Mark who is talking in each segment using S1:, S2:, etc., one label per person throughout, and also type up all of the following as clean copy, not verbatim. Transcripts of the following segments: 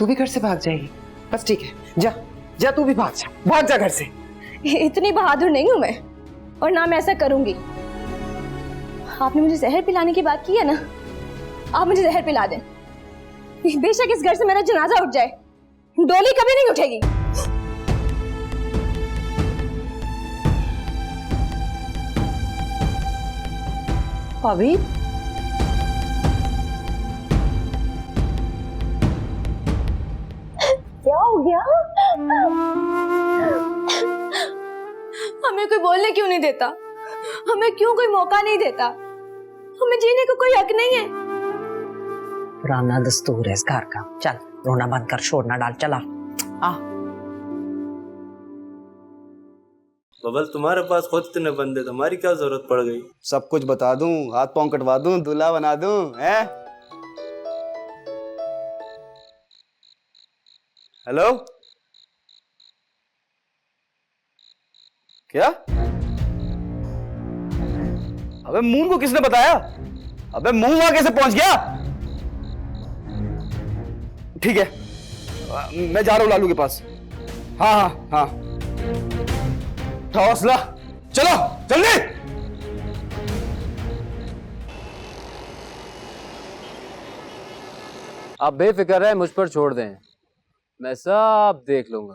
S1: तू भी घर से भाग जाएगी? बस ठीक है, जा जा, तू भी भाग जा घर से।
S2: इतनी बहादुर नहीं हूं मैं, और ना मैं ऐसा करूंगी। आपने मुझे जहर पिलाने की बात की है ना, आप मुझे जहर पिला दें, बेशक इस घर से मेरा जनाजा उठ जाए, डोली कभी नहीं उठेगी।
S1: भाभी,
S2: क्या हो गया? हमें कोई बोलने क्यों नहीं देता? हमें क्यों कोई मौका नहीं देता? हमें जीने को कोई हक नहीं है।
S1: पुराना दस्तूर है इस घर का। चल रोना बंद कर, शोर ना डाल, चला आ।
S3: बबल, तुम्हारे पास खुद इतने बंदे, तुम्हारी क्या जरूरत पड़ गई?
S4: सब कुछ बता दूं, हाथ पांव कटवा दूं, दूल्हा बना दूं, हैं? हेलो, क्या? अबे मून को किसने बताया? अबे मून वहां कैसे पहुंच गया? ठीक है, मैं जा रहा हूं लालू के पास। हाँ हाँ हाँ, हौसला, चलो जल्दी।
S5: आप बेफिक्र है, मुझ पर छोड़ दें, मैं सब देख लूंगा।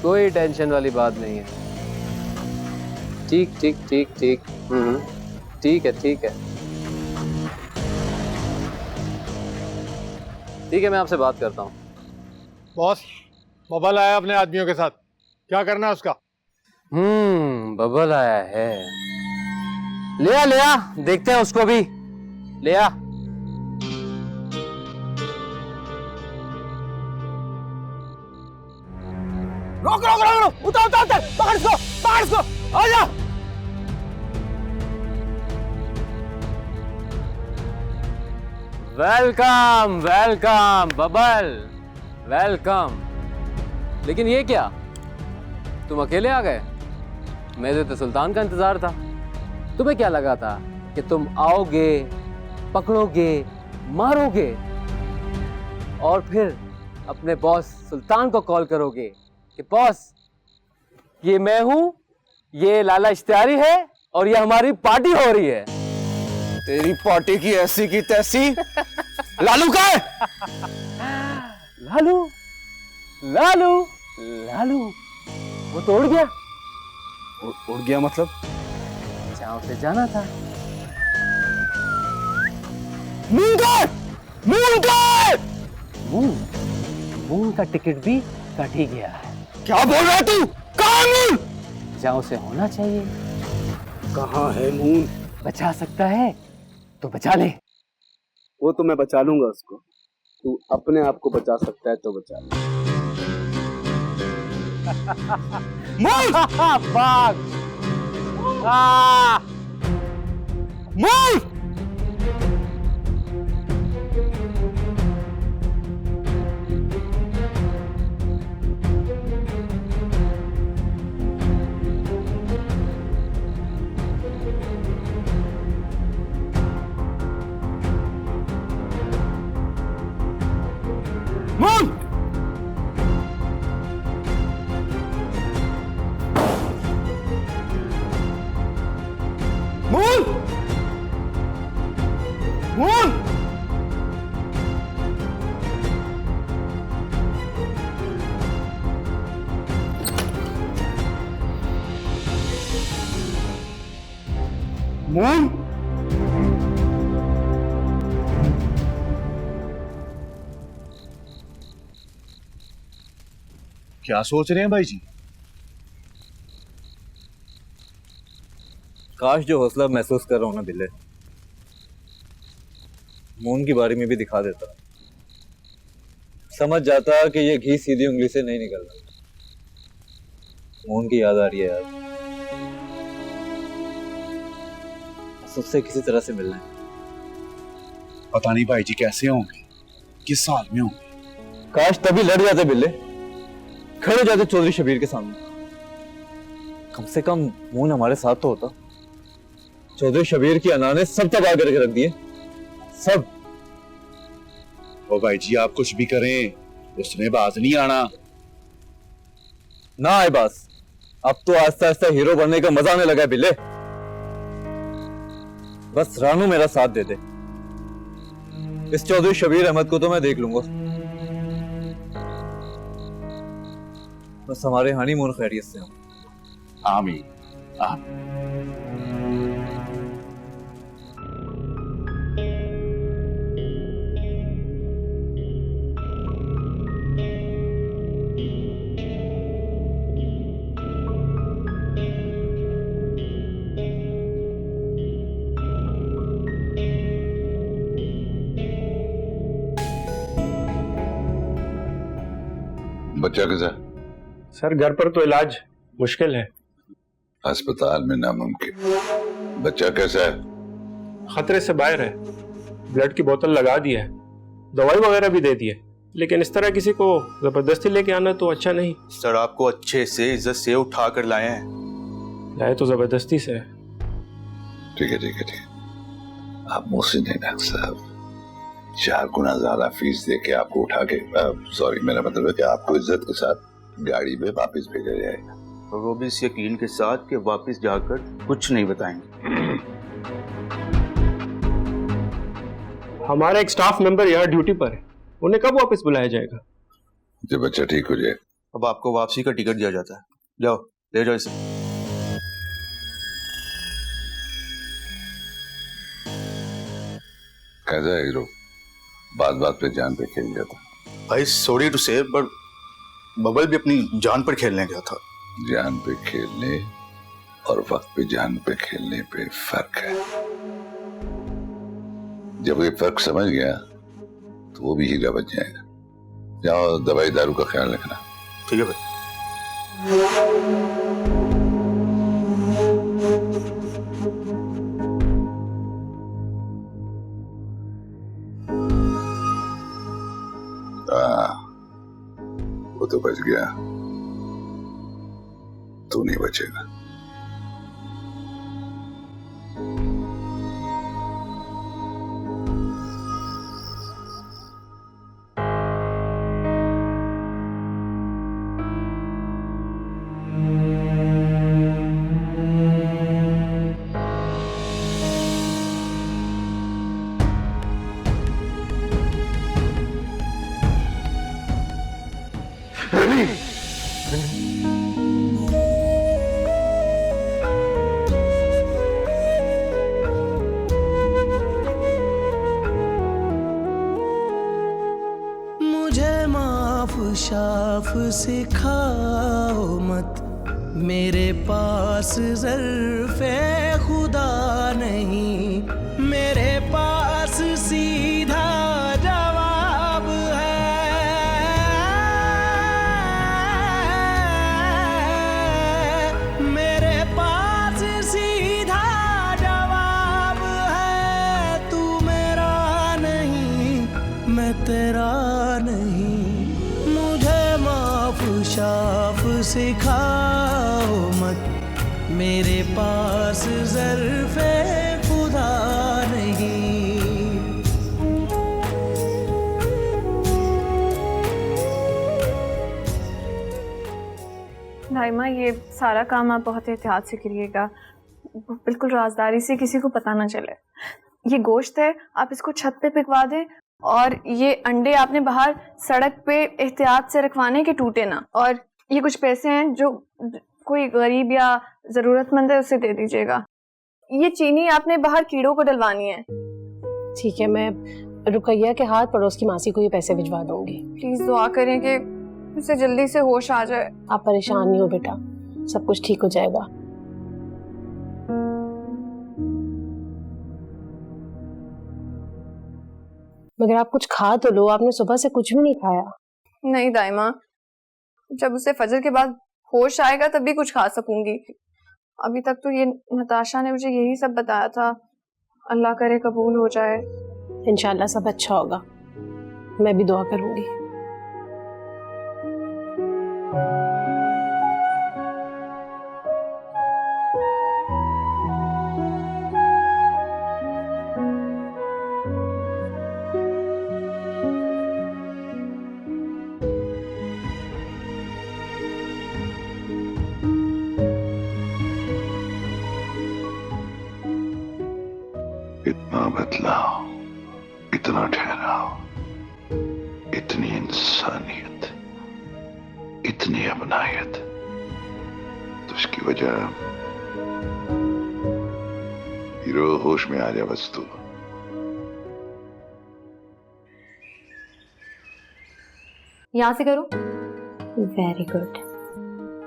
S5: कोई टेंशन वाली बात नहीं है। ठीक ठीक ठीक ठीक, ठीक है ठीक है ठीक है, मैं आपसे बात करता हूँ।
S6: बॉस, बबल आया अपने आदमियों के साथ, क्या करना है उसका?
S5: बबल आया है। ले आ, देखते हैं उसको भी। ले आ।
S4: रोक रोक रोक रोक, उतार उतार उतार, पकड़ इसको, आ जा।
S5: Welcome welcome bubble, welcome. लेकिन ये क्या, तुम अकेले आ गए? मेरे तो सुल्तान का इंतजार था। तुम्हें क्या लगा था कि तुम आओगे, पकड़ोगे, मारोगे और फिर अपने बॉस सुल्तान को कॉल करोगे कि बॉस, ये मैं हूं, ये लाला इश्तियारी है और ये हमारी पार्टी हो रही है।
S4: तेरी पार्टी की ऐसी की तैसी। लालू का है?
S5: लालू लालू लालू, वो तो उड़ गया।
S4: उड़ गया मतलब?
S5: जहां उसे जाना था।
S4: मून
S5: का टिकट भी कट ही गया है।
S4: क्या बोल रहा है तू? कहाँ है मून?
S5: जहां उसे होना चाहिए।
S4: कहाँ है मून?
S5: बचा सकता है तो बचा ले।
S4: वो तो मैं बचा लूंगा उसको। तू अपने आप को बचा सकता है तो बचा ले। मून!
S5: भाग!
S4: Moon! Moon! Moon! Moon! Moon!
S6: क्या सोच रहे हैं भाई जी?
S7: काश जो हौसला महसूस कर रहा हूं ना बिल्ले, मून की बारी में भी दिखा देता। समझ जाता कि ये घी सीधी उंगली से नहीं निकलना। मून की याद आ रही है यार, उससे किसी तरह से मिलना है।
S6: पता नहीं भाई जी कैसे होंगे, किस साल में होंगे।
S7: काश तभी लड़ जाते बिल्ले, खड़े हो जाते चौधरी शबीर के सामने। कम से कम मून हमारे साथ तो होता। चौधरी शबीर की अना ने सब तबाह करके रख दिए, सब।
S6: ओ भाई जी आप कुछ भी करें, उसने बाज नहीं आना।
S7: ना आए बास, अब तो आस्ता आस्ता हीरो बनने का मजा आने लगा है बिल्ले। बस रानू मेरा साथ दे दे, इस चौधरी शबीर अहमद को तो मैं देख लूंगा। बस हमारे हनीमून खैरियत से हो।
S6: आमीन आमीन।
S8: बच्चा कैसा?
S9: सर घर पर तो इलाज मुश्किल है।
S8: अस्पताल में नामुमकिन। बच्चा कैसा है?
S9: खतरे से बाहर है। ब्लड की बोतल लगा दी है, दवाई वगैरह भी दे दी है, लेकिन इस तरह किसी को जबरदस्ती लेके आना तो अच्छा नहीं।
S10: सर आपको अच्छे से इज्जत से उठा कर लाए हैं।
S9: लाए तो जबरदस्ती से।
S8: ठीक है ठीक है ठीक है। आप मोहसिन है डॉक्टर साहब, 4 गुना ज्यादा फीस दे के आपको उठा के, सॉरी मेरा मतलब है कि आपको इज्जत के साथ गाड़ी में वापस भेजा जाएगा।
S10: और वो भी इस यकीन के साथ कि वापस जाकर कुछ नहीं बताएंगे।
S9: हमारा एक स्टाफ मेंबर यहाँ ड्यूटी पर है, उन्हें कब वापस बुलाया जाएगा?
S8: जब बच्चा ठीक हो जाए।
S10: अब आपको वापसी का टिकट दिया जाता है, जाओ ले जाओ इसे।
S8: कैसा है हीरो? बात बात पे जान पे खेल जाता।
S10: भाई सॉरी टू से बट बबल भी अपनी जान पर खेलने गया था।
S8: जान पे खेलने और वक्त पे जान पे खेलने पे फर्क है। जब ये फर्क समझ गया तो वो भी हीरा बच जाएगा। जाओ दवाई दारू का ख्याल रखना।
S10: ठीक है भाई।
S8: वो तो बच गया, तू नहीं बचेगा।
S11: शाफ सिखाओ मत, मेरे पास ज़र्फ़े खुदा नहीं, मेरे पास सीधा जवाब है। मेरे पास सीधा जवाब है। तू मेरा नहीं, मैं तेरा नहीं, शाफ सिखाओ मत, मेरे पास ज़र्फ़े खुदा नहीं।
S2: दाइमा ये सारा काम आप बहुत एहतियात से करिएगा, बिल्कुल राजदारी से, किसी को पता ना चले। ये गोश्त है, आप इसको छत पे पिकवा दें, और ये अंडे आपने बाहर सड़क पे एहतियात से रखवाने के टूटे ना। और ये कुछ पैसे हैं जो कोई गरीब या ज़रूरतमंद है उसे दे दीजिएगा। ये चीनी आपने बाहर कीड़ों को डलवानी है।
S12: ठीक है, मैं रुकैया के हाथ पड़ोस की मासी को ये पैसे भिजवा दूंगी।
S2: प्लीज़ दुआ करें कि उसे जल्दी से होश आ जाए।
S12: आप परेशान नहीं हो बेटा, सब कुछ ठीक हो जाएगा। मगर आप कुछ खा तो लो, आपने सुबह से कुछ भी नहीं खाया।
S2: नहीं दाइमा, जब उसे फजर के बाद होश आएगा तभी कुछ खा सकूंगी। अभी तक तो ये नताशा ने मुझे यही सब बताया था। अल्लाह करे कबूल हो जाए।
S12: इंशाल्लाह सब अच्छा होगा, मैं भी दुआ करूंगी।
S8: इतना बदलाव, इतना ठहराव, इतनी इंसानियत, इतनी अपनायत, तो इसकी वजह हीरो होश में आ जा बस तू।
S2: यहाँ से करो। Very good.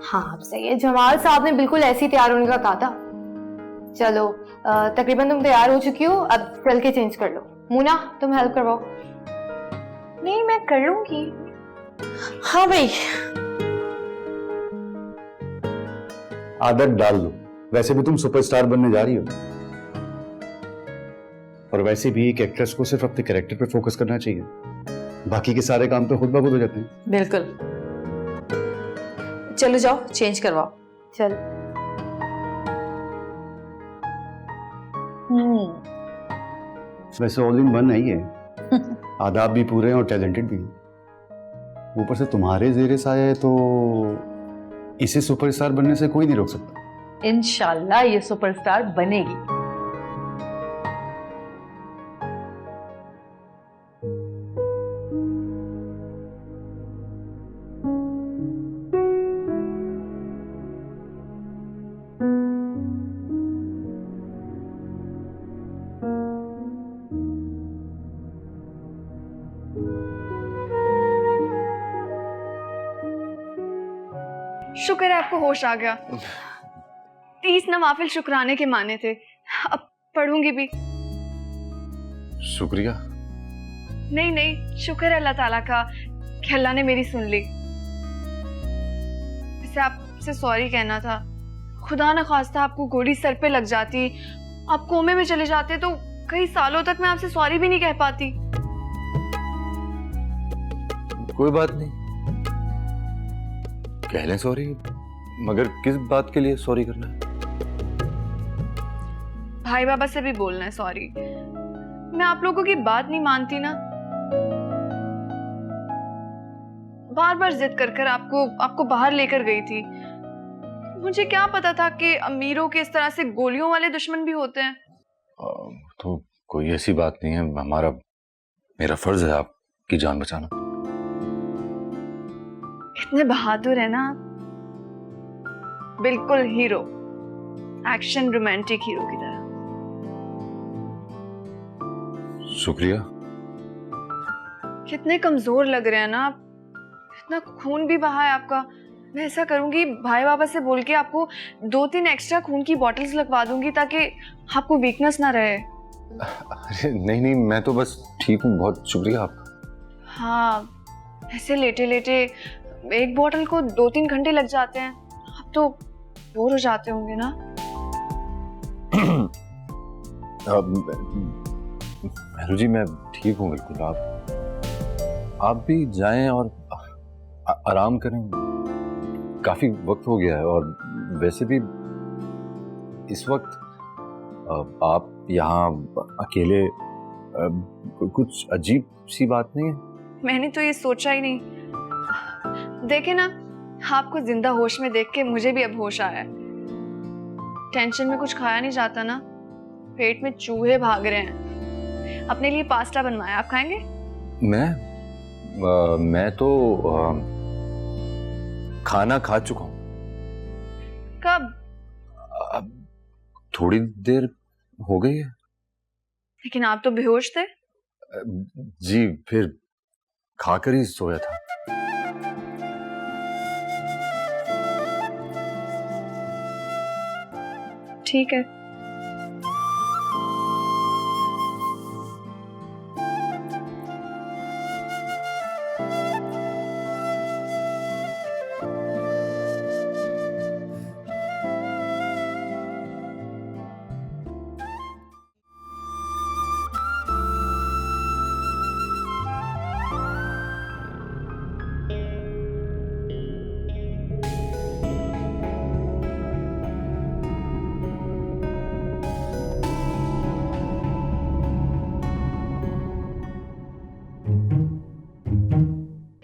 S2: हाँ अब सही है। जमाल साहब ने बिल्कुल ऐसे ही तैयार होने का कहा था। चलो तकरीबन तुम तैयार हो चुकी हो, अब चल के चेंज कर लो। मुना तुम हेल्प करवाओ। नहीं मैं कर लूंगी। हाँ भाई।
S6: आदत डाल दो, वैसे भी तुम सुपरस्टार बनने जा रही हो, और वैसे भी एक एक्ट्रेस को सिर्फ अपने कैरेक्टर पे फोकस करना चाहिए, बाकी के सारे काम तो खुद ब खुद हो जाते हैं।
S1: बिल्कुल। चलो जाओ चेंज करवाओ।
S2: चल।
S6: वैसे ऑल इन वन है ये, आदाब भी पूरे हैं और टैलेंटेड भी हैं। ऊपर से तुम्हारे जेरे साया है, तो इसे सुपरस्टार बनने से कोई नहीं रोक सकता।
S1: इंशाल्लाह ये सुपरस्टार बनेगी।
S13: शुक्र है आपको होश आ गया। 30 नवाफिल शुक्राने के माने थे, अब पढ़ूंगी भी।
S6: शुक्रिया।
S13: नहीं नहीं, शुक्र है अल्लाह ताला का कि अल्लाह ने मेरी सुन ली। वैसे आपसे सॉरी कहना था। खुदा न खास्ता आपको गोली सर पे लग जाती, आप कोमे में चले जाते, तो कई सालों तक मैं आपसे सॉरी भी नहीं कह पाती।
S7: कोई बात नहीं, कह लें सॉरी, मगर किस बात के लिए सॉरी करना है?
S13: भाई बाबा से भी बोलना है सॉरी। मैं आप लोगों की बात नहीं मानती ना, बार बार जिद कर कर आपको बाहर लेकर गई थी। मुझे क्या पता था कि अमीरों के इस तरह से गोलियों वाले दुश्मन भी होते हैं।
S7: तो कोई ऐसी बात नहीं है, मेरा फर्ज है आपकी जान बचाना।
S13: इतने बहादुर है ना, बिल्कुल हीरो, एक्शन रोमांटिक हीरो की तरह।
S7: शुक्रिया।
S13: कितने कमजोर लग रहे हैं ना आप, इतना खून भी बहा है आपका। मैं ऐसा करूंगी, भाई बाबा से बोल के आपको 2-3 एक्स्ट्रा खून की बॉटल्स लगवा दूंगी ताकि आपको वीकनेस ना रहे।
S7: अरे नहीं नहीं, मैं तो बस ठीक हूँ, बहुत शुक्रिया आपका।
S13: हाँ, ऐसे लेटे लेटे एक बोतल को 2-3 घंटे लग जाते हैं, आप तो बोर हो जाते होंगे ना।
S7: मेहरू जी मैं ठीक हूँ बिल्कुल, आप भी जाएं और आराम करें, काफी वक्त हो गया है। और वैसे भी इस वक्त आप यहाँ अकेले, कुछ अजीब सी बात नहीं है?
S13: मैंने तो ये सोचा ही नहीं। देखे ना, आपको जिंदा होश में देख के मुझे भी अब होश आया। टेंशन में कुछ खाया नहीं जाता ना, पेट में चूहे भाग रहे हैं। अपने लिए पास्ता बनवाया, आप खाएंगे?
S7: मैं तो खाना खा चुका हूँ।
S13: कब?
S7: थोड़ी देर हो गई है।
S13: लेकिन आप तो बेहोश थे।
S7: जी, फिर खाकर ही सोया था।
S13: ठीक है।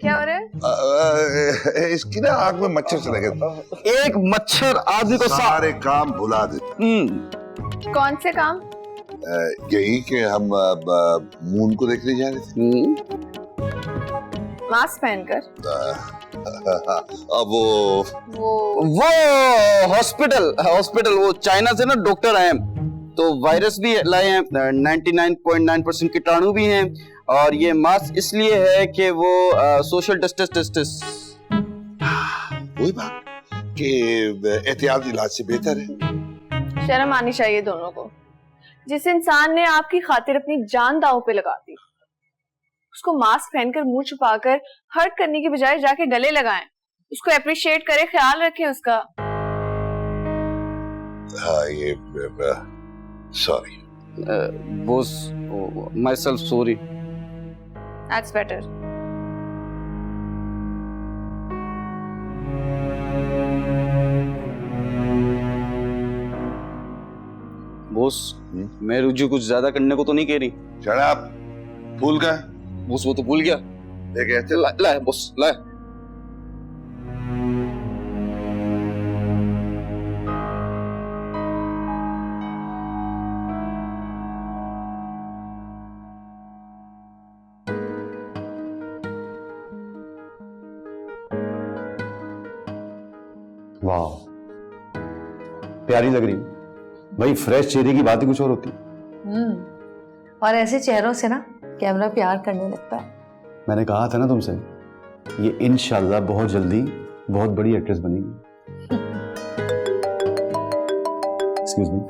S13: क्या हो रहा है?
S8: इसकी ना आंख में मच्छर चले गए।
S10: एक मच्छर आदमी को
S8: सारे काम भुला दे।
S13: कौन से काम?
S8: यही कि हम मून को देखने जा रहे थे।
S13: मास्क पहनकर।
S8: अब
S10: वो हॉस्पिटल वो चाइना से ना डॉक्टर आए हैं, तो वायरस भी लाए हैं, 99.9% कीटाणु भी हैं, और ये मास्क इसलिए है कि वो सोशल डिस्टेंस
S8: वही बात कि एहतियात इलाज से बेहतर है।
S13: शर्म आनी चाहिए दोनों को। जिस इंसान ने आपकी खातिर अपनी जान दांव पे लगा दी, उसको मास्क पहनकर मुंह छुपाकर हर्ट करने की बजाय जाके गले लगाएं, उसको अप्रिशिएट करें, ख्याल रखें उसका।
S8: हाँ ये sorry
S10: boss, my self sorry.
S13: That's better.
S10: Boss, मैं रुजू कुछ ज्यादा करने को तो नहीं कह रही।
S8: शराब भूल गए?
S10: बॉस वो तो भूल गया।
S8: देखे
S10: ला बॉस ला।
S6: वाह, प्यारी लग रही भाई। फ्रेश चेहरे की बात ही कुछ और होती।
S14: और ऐसे चेहरों से ना कैमरा प्यार करने लगता है।
S6: मैंने कहा था ना तुमसे, ये इंशाल्लाह बहुत जल्दी बहुत बड़ी एक्ट्रेस बनेगी। Excuse me.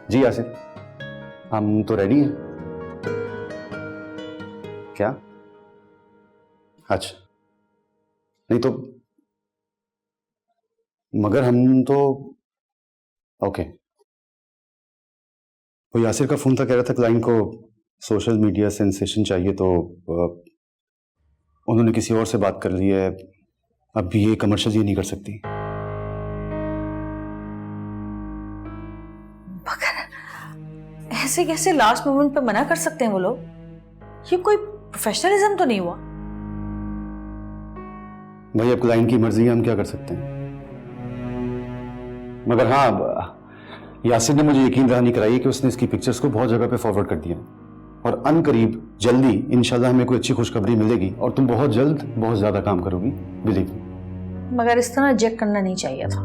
S6: जी यासिर, हम तो रेडी हैं। क्या? अच्छा, नहीं तो मगर हम तो ओके। वो यासिर का फोन था, कह रहा था क्लाइंट को सोशल मीडिया सेंसेशन चाहिए, तो उन्होंने किसी और से बात कर ली है। अब ये कमर्शियल ये नहीं कर सकती।
S14: मगर ऐसे कैसे लास्ट मोमेंट पे मना कर सकते हैं वो लोग? ये कोई प्रोफेशनलिज्म तो नहीं हुआ?
S6: भाई अब क्लाइंट की मर्जी है, हम क्या कर सकते हैं। मगर हाँ, यासिर ने मुझे यकीन दहानी कराई कि उसने इसकी पिक्चर्स को बहुत जगह पे फॉरवर्ड कर दिया, और अनकरीब जल्दी इंशाल्लाह हमें कोई अच्छी खुशखबरी मिलेगी और तुम बहुत जल्द बहुत ज्यादा काम करोगी, बिलीव मी।
S14: मगर इस तरह रिजेक्ट करना नहीं चाहिए था।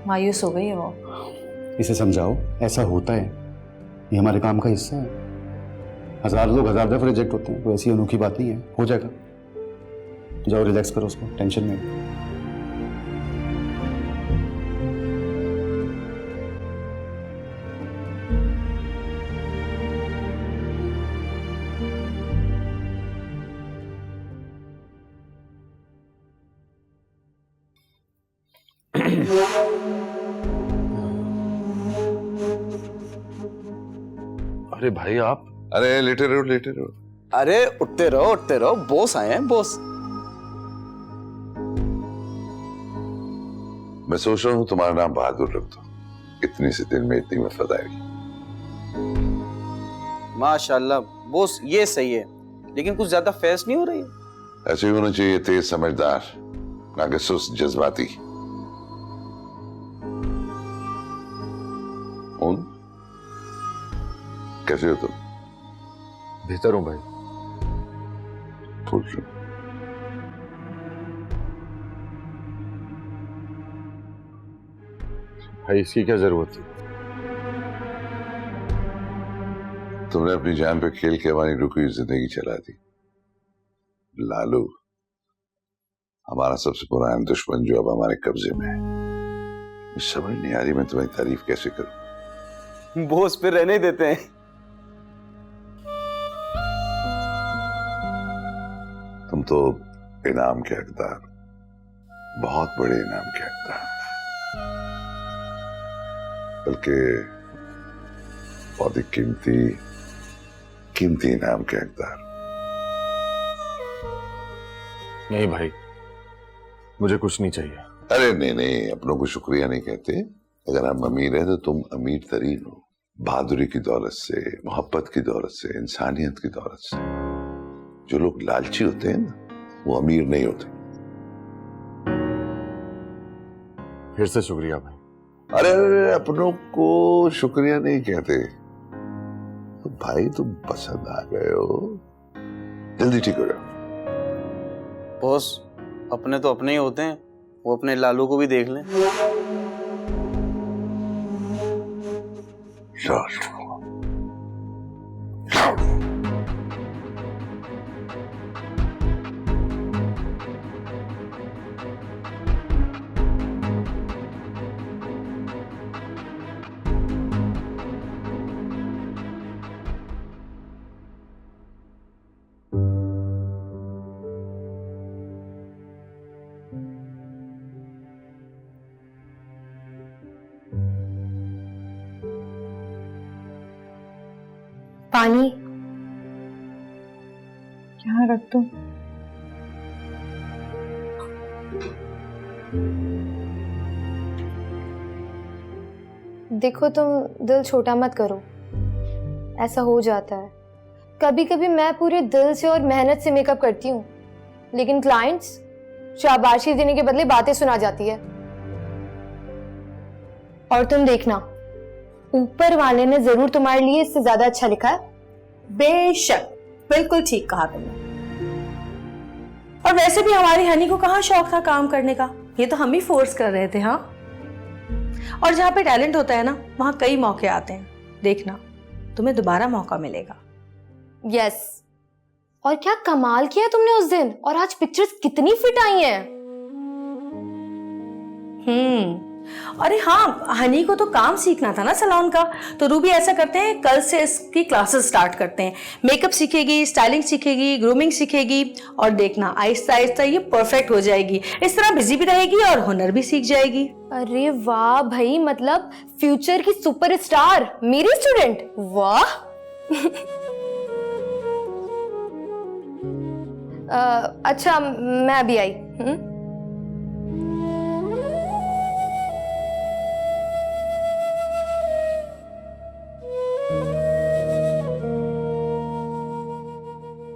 S14: मायूस हो गई है वो।
S6: इसे समझाओ, ऐसा होता है, ये हमारे काम का हिस्सा है। 1000 लोग 1000 दफा रिजेक्ट होते हैं, कोई ऐसी अनोखी बात नहीं है, हो जाएगा। जाओ रिलैक्स करो उसको, टेंशन में।
S7: अरे भाई आप,
S8: अरे लेटे रहो।
S10: अरे उठते रहो, बॉस आए हैं, बॉस।
S8: मैं सोच रहा हूँ तुम्हारा नाम बहादुर रख दो, इतनी सी दिन में इतनी वफादारी।
S10: माशाल्लाह बॉस, ये सही है, लेकिन कुछ ज्यादा फेस नहीं हो रही है।
S8: ऐसे ही होना चाहिए, तेज समझदार, ना कि सुस्त जज्बाती। कैसे हो तुम?
S7: बेहतर हूं भाई।
S8: खुश हूं।
S7: भाई इसकी क्या जरूरत थी?
S8: तुमने अपनी जान पे खेल के हमारी रुकी हुई जिंदगी चला दी। लालू हमारा सबसे पुराना दुश्मन जो अब हमारे कब्जे में है। समझ नहीं आ रही मैं तुम्हारी तारीफ कैसे करूं।
S10: बॉस फिर रहने देते हैं।
S8: तुम तो इनाम के हकदार, बहुत बड़े इनाम के हकदार, बल्कि बहुत ही कीमती इनाम के हकदार।
S7: नहीं भाई, मुझे कुछ नहीं चाहिए।
S8: अरे नहीं, अपनों को शुक्रिया नहीं कहते। अगर हम अमीर हैं तो तुम अमीर तरीन हो, बहादुरी की दौलत से, मोहब्बत की दौलत से, इंसानियत की दौलत से। जो लोग लालची होते हैं ना, वो अमीर नहीं होते।
S6: फिर से शुक्रिया भाई।
S8: अरे अरे, अपनों को शुक्रिया नहीं कहते। तो भाई तुम पसंद आ गए हो, जल्दी ठीक हो जाओ।
S10: बॉस, अपने तो अपने ही होते हैं, वो अपने लालू को भी देख लें।
S2: पानी यहाँ रख दो। देखो तुम दिल छोटा मत करो, ऐसा हो जाता है। कभी कभी मैं पूरे दिल से और मेहनत से मेकअप करती हूँ, लेकिन क्लाइंट्स शाबाशी देने के बदले बातें सुना जाती है। और तुम देखना, ऊपर वाले ने जरूर तुम्हारे लिए इससे ज्यादा अच्छा लिखा है।
S14: बेशक, बिल्कुल ठीक कहा तुमने। और वैसे भी हमारी हनी को कहाँ शौक था काम करने का, ये तो हम ही फोर्स कर रहे थे। हाँ, और जहाँ पे टैलेंट होता है ना, वहाँ कई मौके आते हैं। देखना, तुम्हें दोबारा मौका मिलेगा।
S2: यस। और क्या कमाल किया तुमने उस दिन, और आज पिक्चर्स कितनी फिट आई हैं।
S14: अरे हाँ, हनी को तो काम सीखना था ना सैलून का, तो रूबी ऐसा करते हैं, कल से इसकी क्लासेस स्टार्ट करते हैं। मेकअप सीखेगी, स्टाइलिंग सीखेगी, ग्रूमिंग सीखेगी, और देखना आहिस्ता आहिस्ता ये परफेक्ट हो जाएगी। इस तरह बिजी भी रहेगी और हुनर भी सीख जाएगी।
S2: अरे वाह भाई, मतलब फ्यूचर की सुपरस्टार मेरी स्टूडेंट, वाह। अच्छा, मैं अभी आई।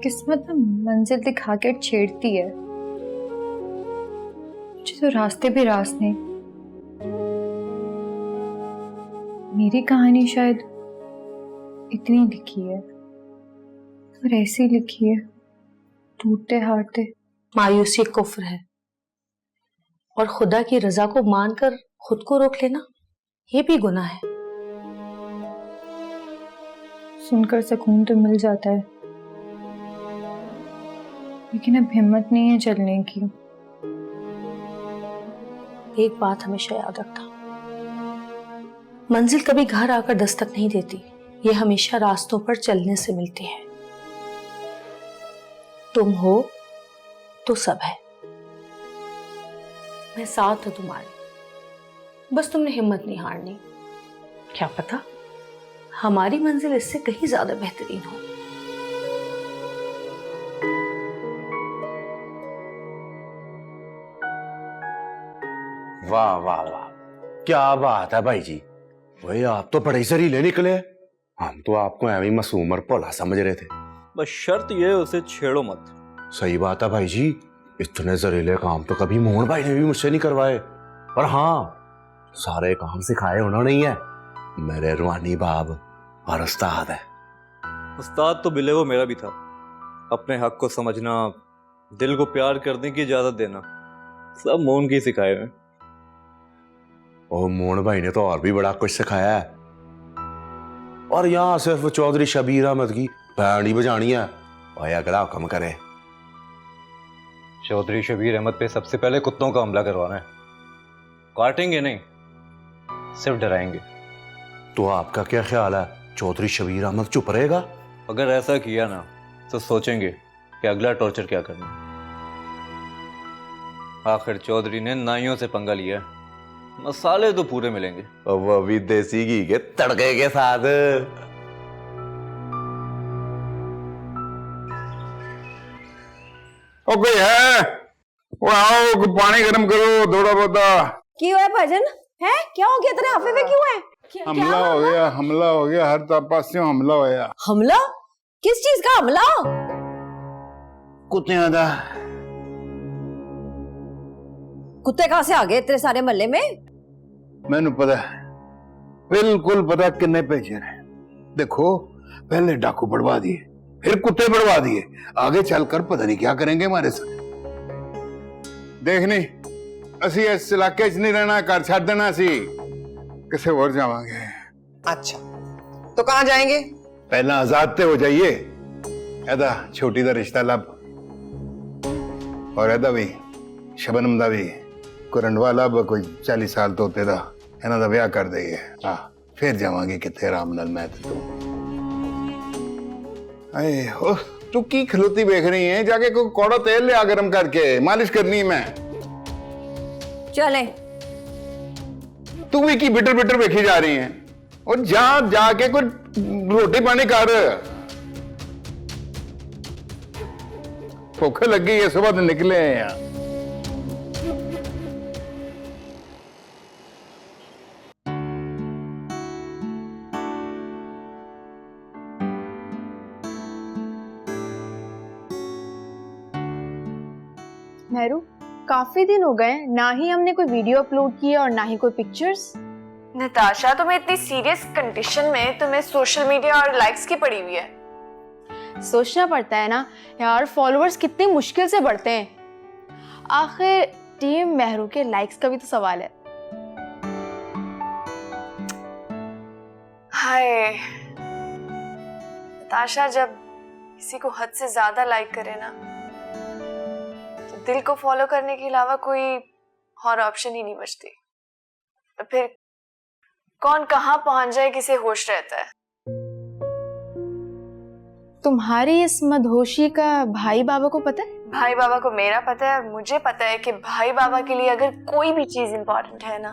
S2: किस्मत में मंजिल दिखा के छेड़ती है, मुझे तो रास्ते भी रास नहीं। मेरी कहानी शायद इतनी लिखी है, और ऐसी लिखी है, टूटते हारते।
S14: मायूसी कुफ्र है, और खुदा की रजा को मानकर खुद को रोक लेना, ये भी गुनाह है।
S2: सुनकर सुकून तो मिल जाता है, लेकिन अब हिम्मत नहीं है चलने की।
S14: एक बात हमेशा याद रखना, मंजिल कभी घर आकर दस्तक नहीं देती, ये हमेशा रास्तों पर चलने से मिलती है। तुम हो तो सब है, मैं साथ हूं तुम्हारे, बस तुमने हिम्मत नहीं हारनी। क्या पता हमारी मंजिल इससे कहीं ज्यादा बेहतरीन हो।
S6: वाह वाह वाह, क्या बात है भाई जी। भाई आप तो बड़े जरीले निकले, हम तो आपको ऐਵੇਂ ही मासूम और भोला समझ रहे थे।
S3: बस शर्त ये है, उसे छेड़ो मत।
S6: सही बात है भाई जी, इतने जरीले काम तो कभी मोहन भाई ने भी मुझसे नहीं करवाए। पर हाँ, सारे काम सिखाए उन्होंने ही है, मेरे रूहानी बाब और उस्ताद है।
S3: उस्ताद तो बिले वो मेरा भी था। अपने हक को समझना, दिल को प्यार करने की इजाजत देना, सब मोहन की सिखाए हैं।
S6: और मोहन भाई ने तो और भी बड़ा कुछ सिखाया है। और यहाँ सिर्फ चौधरी शबीर अहमद की बैंड ही बजानी है, और अगला हुक्म करे।
S3: चौधरी शबीर अहमद पे सबसे पहले कुत्तों का हमला करवाना है। काटेंगे नहीं, सिर्फ डराएंगे।
S6: तो आपका क्या ख्याल है, चौधरी शबीर अहमद चुप रहेगा?
S3: अगर ऐसा किया ना, तो सोचेंगे कि अगला टॉर्चर क्या करना। आखिर चौधरी ने नाइयों से पंगा लिया है, मसाले तो पूरे मिलेंगे।
S6: वो भी देसी घी के तड़के के साथ।
S15: ओ कोई है? वो आओ, पानी गर्म करो थोड़ा बहुत।
S12: क्यों है भजन? है क्या हो गया तेरे हाफे में? क्यों है?
S15: हमला हो गया, हमला हो गया, हर पासियों हमला होया।
S12: हमला? किस चीज का हमला?
S8: कुत्तियां दा
S1: कुत्ते कहाँ से आ गए इतने सारे महल्ले में?
S8: मैनू पता है, बिल्कुल पता किन्ने भेजे ने। देखो, पहले डाकू बढ़वा दिए, फिर कुत्ते बढ़वा दिए, आगे चलकर पता नहीं क्या करेंगे हमारे साथ। देखनी असी इस इलाके च नहीं रहना, घर छड़ देना सी, किसे और जावांगे।
S16: अच्छा, तो कहाँ जाएंगे?
S8: पहला आजाद ते हो जाइए, एदा छोटी दा रिश्ता लब, और एदा भी शबनम दा भी कुरंडवा लब, कोई 40 साल तो तेरा इन्हां दा ब्याह कर देइए। हाँ, फिर जावांगे किथे आराम नाल मैं ते तू। अरे हो, तू की खलोती देख रही है? जाके कोई कौड़ा तेल ले आ गरम करके, मालिश करनी है मैं।
S1: चले।
S8: तू भी की बिटर बिटर वेखी जा रही है, और जाके कोई रोटी पानी कर। भूख लगी है, सुबह तो निकले हैं यहाँ।
S13: मेहरू, काफी दिन हो गए, ना ही हमने कोई वीडियो अपलोड की है और ना ही कोई पिक्चर्स। नताशा, तुम्हें इतनी सीरियस कंडीशन में तुम्हें सोशल मीडिया और लाइक्स की पड़ी हुई है। सोचना पड़ता है ना यार, फॉलोअर्स कितनी मुश्किल से बढ़ते हैं। आखिर टीम मेहरू के लाइक्स का भी तो सवाल है। हाय नताशा, जब किसी को हद से ज्यादा लाइक करे ना, दिल को फॉलो करने के अलावा कोई और ऑप्शन ही नहीं बचती। फिर कौन कहां पहुंच जाए किसे होश रहता है। तुम्हारी इस मदहोशी का भाई बाबा को पता है? भाई बाबा को मेरा पता है, मुझे पता है कि भाई बाबा के लिए अगर कोई भी चीज इंपॉर्टेंट है ना,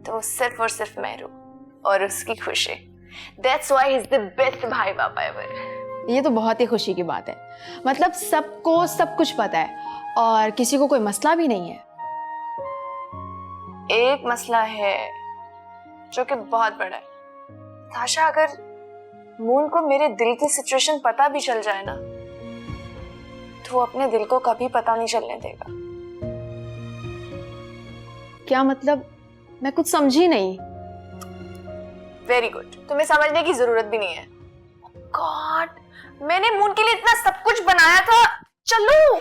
S13: तो वो सिर्फ और सिर्फ मेहरू और उसकी खुशी। That's why he's the best भाई बाबा ever। ये तो बहुत ही खुशी की बात है। मतलब सबको सब कुछ पता है और किसी को कोई मसला भी नहीं है। एक मसला है जो कि बहुत बड़ा है। ताशा, अगर मून को मेरे दिल की सिचुएशन पता भी चल जाए ना, तो वो अपने दिल को कभी पता नहीं चलने देगा। क्या मतलब? मैं कुछ समझी नहीं। वेरी गुड, तुम्हें समझने की जरूरत भी नहीं है। गॉड, मैंने मून के लिए इतना सब कुछ बनाया था। चलो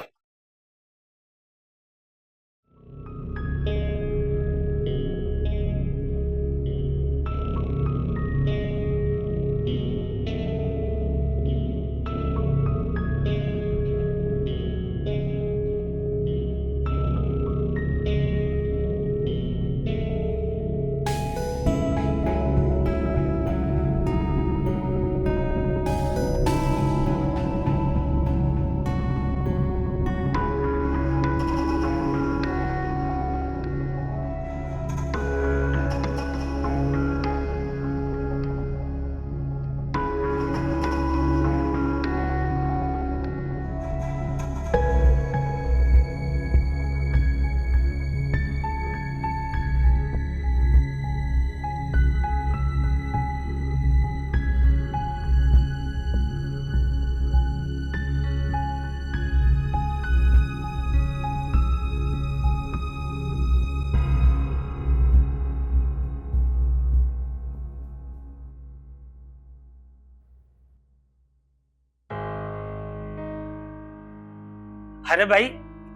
S17: अरे भाई,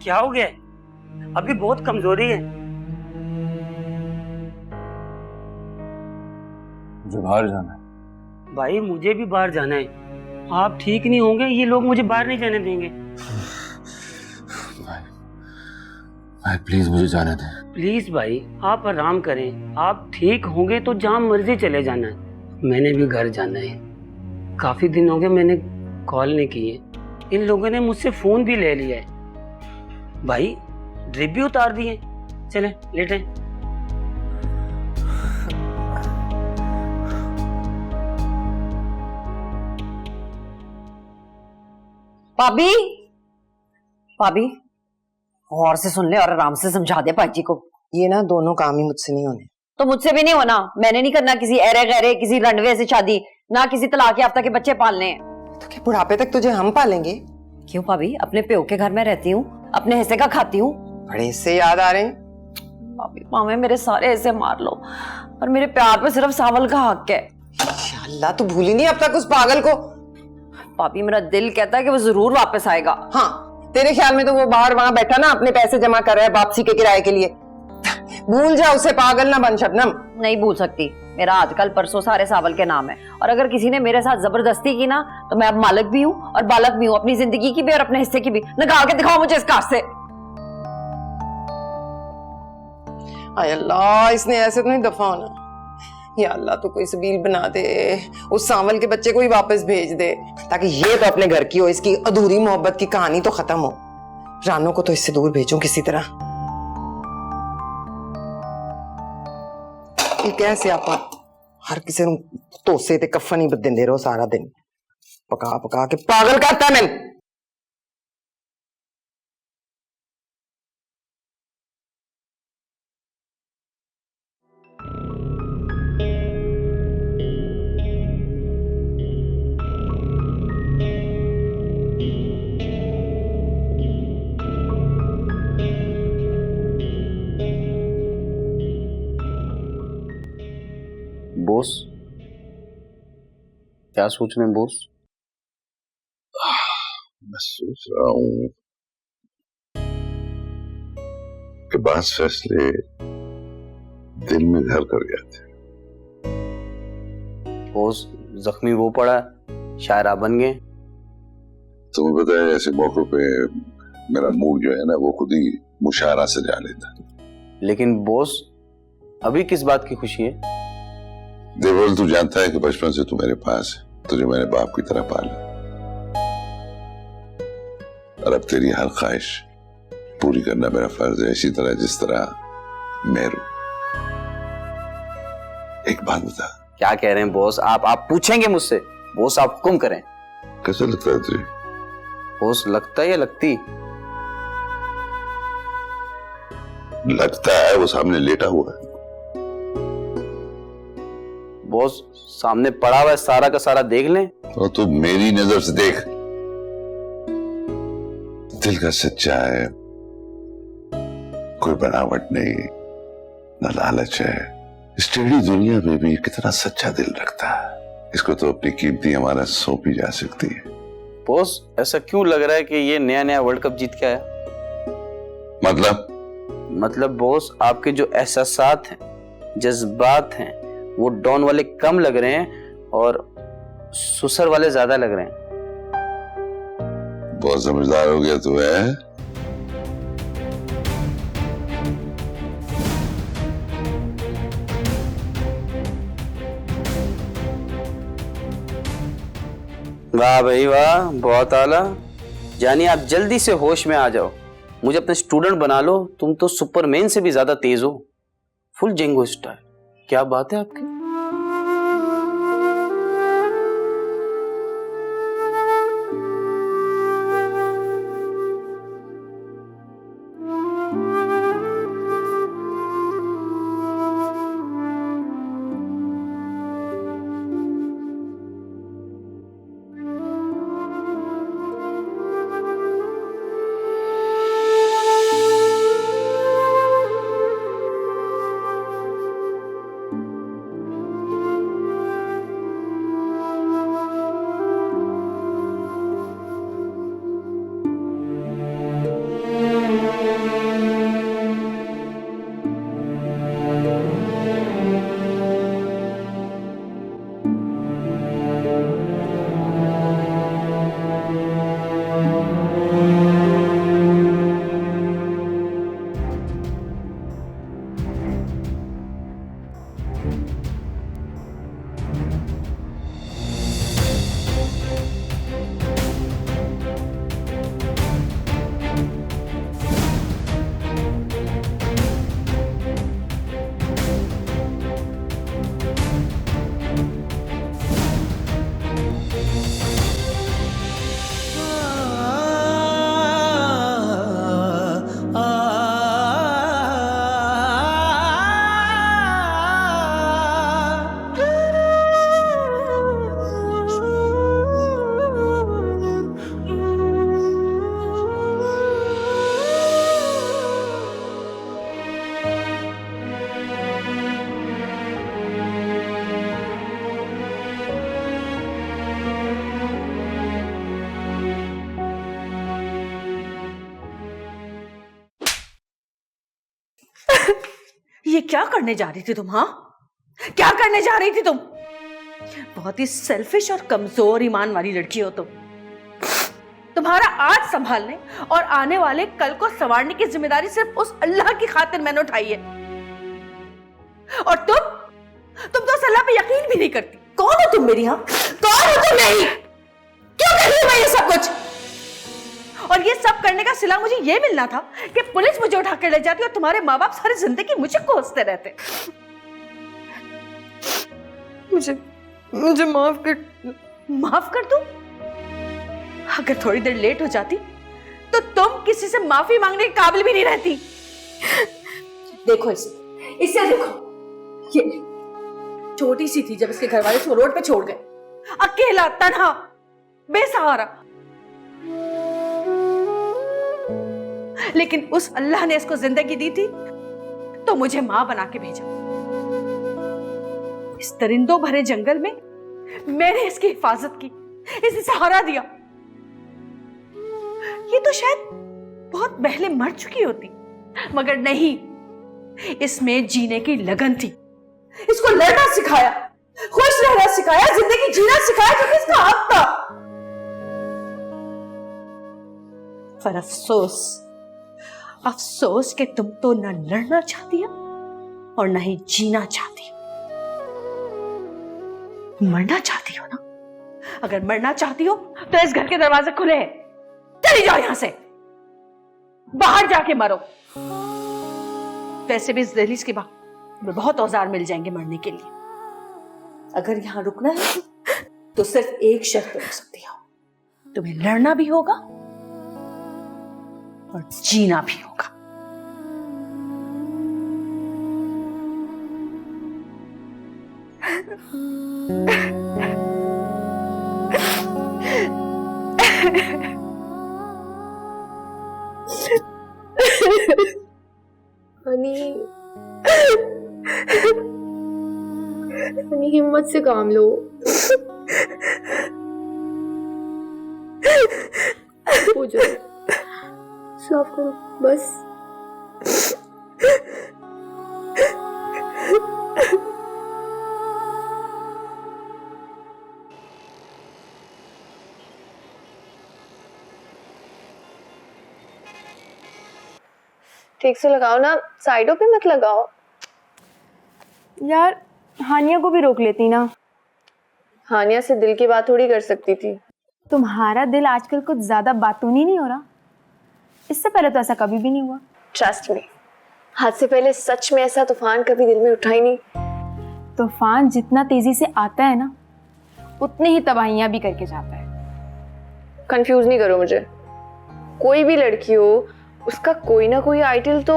S17: क्या हो गया? अभी बहुत कमजोरी है।
S7: मुझे बाहर जाना है।
S17: भाई, मुझे भी बाहर जाना है। आप ठीक नहीं होंगे, ये लोग मुझे बाहर नहीं जाने देंगे।
S7: भाई प्लीज मुझे जाने दे।
S17: प्लीज भाई, आप आराम करें। आप ठीक होंगे तो जहाँ मर्जी चले जाना है। मैंने भी घर जाना है। काफी दिन हो गए मैंने कॉल नहीं की है। इन लोगों ने मुझसे फोन भी ले लिया है। भाई, ड्रिप भी उतार दिए। चले लेटे।
S1: भाभी, भाभी और से सुन ले और आराम से समझा दे पाजी को।
S16: ये ना दोनों काम ही मुझसे नहीं होने।
S1: तो मुझसे भी नहीं होना। मैंने नहीं करना किसी ऐरे गैरे, किसी रनवे से शादी, ना किसी तलाक याफ्ता के बच्चे पालने हैं।
S16: तो क्या बुढ़ापे तक तुझे हम पालेंगे?
S1: क्यों भाभी, अपने प्यो के घर में रहती हूँ, अपने हिस्से का खाती हूँ।
S16: बड़े हिस्से याद आ रहे हैं।
S1: भाभी मामे मेरे सारे हिस्से मार लो, पर मेरे प्यार पे सिर्फ सावल का हक है।
S16: अल्लाह, तू भूली नहीं अब तक उस पागल को।
S1: भाभी मेरा दिल कहता है कि वो जरूर वापस आएगा।
S16: हाँ, तेरे ख्याल में तो वो बाहर वहां बैठा ना अपने पैसे जमा कर रहा है वापसी के किराए के लिए। भूल जा उसे, पागल ना बन शबनम।
S1: नहीं भूल सकती, मेरा आजकल परसों सारे सावल के नाम है, और अगर किसी ने मेरे साथ जबरदस्ती की ना तो मैं अब मालिक भी हूँ और बालक भी हूँ, अपनी जिंदगी की भी और अपने हिस्से की भी। निकाल के दिखाओ मुझे इस कार से।
S16: हाय अल्लाह, इसने ऐसे तो नहीं दफा होना। या अल्लाह, तो कोई सबील बना दे, उस सांवल के बच्चे को ही वापस भेज दे, ताकि ये तो अपने घर की हो, इसकी अधूरी मोहब्बत की कहानी तो खत्म हो। रानू को तो इससे दूर भेजूं किसी तरह। ये कैसे आप हर किसी ਨੂੰ ਧੋਸੇ ਤੇ ਕਫਨ ਹੀ ਦਿੰਦੇ ਰਹੋ ਸਾਰਾ दिन, पका पका के पागल करता है मैंने।
S10: बॉस, क्या सोच रहे हैं बॉस?
S8: मैं सोच रहा हूँ कि बास फैसले दिल में घर कर गए थे।
S10: बॉस, जख्मी वो पड़ा, शायरा बन गए।
S8: तुम्हें पता है ऐसे मौकों पे मेरा मूड जो है ना वो खुद ही मुशायरा से जा लेता।
S10: लेकिन बॉस, अभी किस बात की खुशी है?
S8: देवल, तू जानता है कि बचपन से तू मेरे पास है, तुझे मैंने बाप की तरह पाला, और अब तेरी हर ख्वाहिश पूरी करना मेरा फर्ज है, इसी तरह जिस तरह मेरू। एक बात बता।
S10: क्या कह रहे हैं बॉस? आप पूछेंगे मुझसे? बॉस, आप हुक्म करें।
S8: कैसा लगता है तुझे?
S10: बॉस, लगता है या लगती?
S8: लगता है वो सामने लेटा हुआ है।
S10: बॉस, सामने पड़ा हुआ है, सारा का सारा देख लें।
S8: और तू मेरी नजर से देख, दिल का सच्चा है, कोई बनावट नहीं, न लालच है। इस टेढ़ी दुनिया में भी कितना सच्चा दिल रखता है, इसको तो अपनी कीमती अमानत सौंपी जा सकती है।
S10: बॉस, ऐसा क्यों लग रहा है कि ये नया वर्ल्ड कप जीत के आया? मतलब बॉस, आपके जो एहसासात हैं, जज्बात हैं, वो डॉन वाले कम लग रहे हैं और सुसर वाले ज्यादा लग रहे हैं।
S8: बहुत समझदार हो गया तू है।
S10: वाह भाई वाह, बहुत आला। जानी आप जल्दी से होश में आ जाओ, मुझे अपने स्टूडेंट बना लो। तुम तो सुपरमैन से भी ज्यादा तेज हो, फुल जेंगो स्टाइल। क्या बात है आपकी?
S14: ये क्या करने जा रही थी तुम? हाँ, क्या करने जा रही थी तुम? बहुत ही सेल्फिश और कमजोर ईमान वाली लड़की हो तुम। तुम्हारा आज संभालने और आने वाले कल को संवारने की जिम्मेदारी सिर्फ उस अल्लाह की खातिर मैंने उठाई है। और तुम तो उस अल्लाह पे यकीन भी नहीं करती। कौन हो तुम मेरी? हाँ, कौन हो तुम मेरी? क्यों कर रही हूं मैं ये सब कुछ? और ये सब करने का सिला मुझे ये मिलना था कि पुलिस मुझे उठा कर ले जाती और तुम्हारे माँ बाप सारी जिंदगी मुझे कोसते रहते।
S13: मुझे
S14: माफ कर दूं? अगर थोड़ी देर लेट हो जाती तो तुम किसी से माफी मांगने के काबिल भी नहीं रहती। देखो इसे देखो, ये छोटी सी थी जब इसके घर वाले इसको रोड पे छोड़ गए, अकेला, तन्हा, बेसहारा। लेकिन उस अल्लाह ने इसको जिंदगी दी थी तो मुझे मां बना के भेजा। इस दरिंदों भरे जंगल में मैंने इसकी हिफाजत की, इसे सहारा दिया। ये तो शायद बहुत पहले मर चुकी होती, मगर नहीं, इसमें जीने की लगन थी। इसको लड़ना सिखाया, खुश रहना सिखाया, जिंदगी जीना सिखाया, जो कि इसका हक था। पर अफसोस कि तुम तो न लड़ना चाहती हो और न ही जीना चाहती हो। मरना चाहती हो ना? अगर मरना चाहती हो तो इस घर के दरवाजे खुले हैं, चली जाओ यहां से, बाहर जाके मरो। वैसे भी इस दहलीज के बाद बहुत औजार मिल जाएंगे मरने के लिए। अगर यहां रुकना है तो सिर्फ एक शर्त पे रुक सकती हो, तुम्हें लड़ना भी होगा और जीना भी होगा।
S18: हनी हिम्मत से काम लो। हो जाए, साफ करो बस।
S13: ठीक से लगाओ ना, साइडों पे मत लगाओ यार। हानिया को भी रोक लेती ना। हानिया से दिल की बात थोड़ी कर सकती थी।
S18: तुम्हारा दिल आजकल कुछ ज्यादा बातूनी नहीं हो रहा? इससे पहले तो ऐसा कभी भी नहीं हुआ।
S13: ट्रस्ट मी, हाथ से पहले सच में ऐसा तूफान कभी दिल में उठा ही नहीं।
S18: तूफान जितना तेजी से आता है ना, उतनी ही तबाहियां भी करके जाता है।
S13: कंफ्यूज नहीं करो मुझे। कोई भी लड़की हो, उसका कोई ना कोई आइडियल तो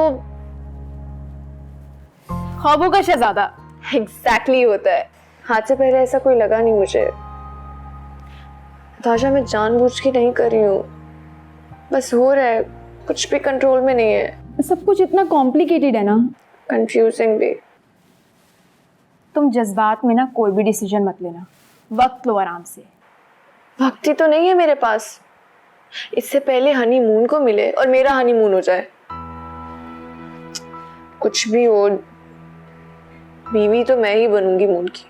S18: ख्वाबों का शहजादा
S13: एग्जैक्टली होता है। हाथ से पहले ऐसा कोई लगा नहीं मुझे। ताशा, मैं जानबूझ के नहीं कर रही हूँ, बस हो रहा है, कुछ भी कंट्रोल में नहीं है।
S18: सब कुछ इतना कॉम्प्लिकेटेड है ना,
S13: कंफ्यूजिंग भी।
S18: तुम जज्बात में ना कोई भी डिसीजन मत लेना, वक्त लो आराम से।
S13: वक्त ही तो नहीं है मेरे पास। इससे पहले हनीमून को मिले और मेरा हनीमून हो जाए। कुछ भी हो, बीवी तो मैं ही बनूंगी मून की।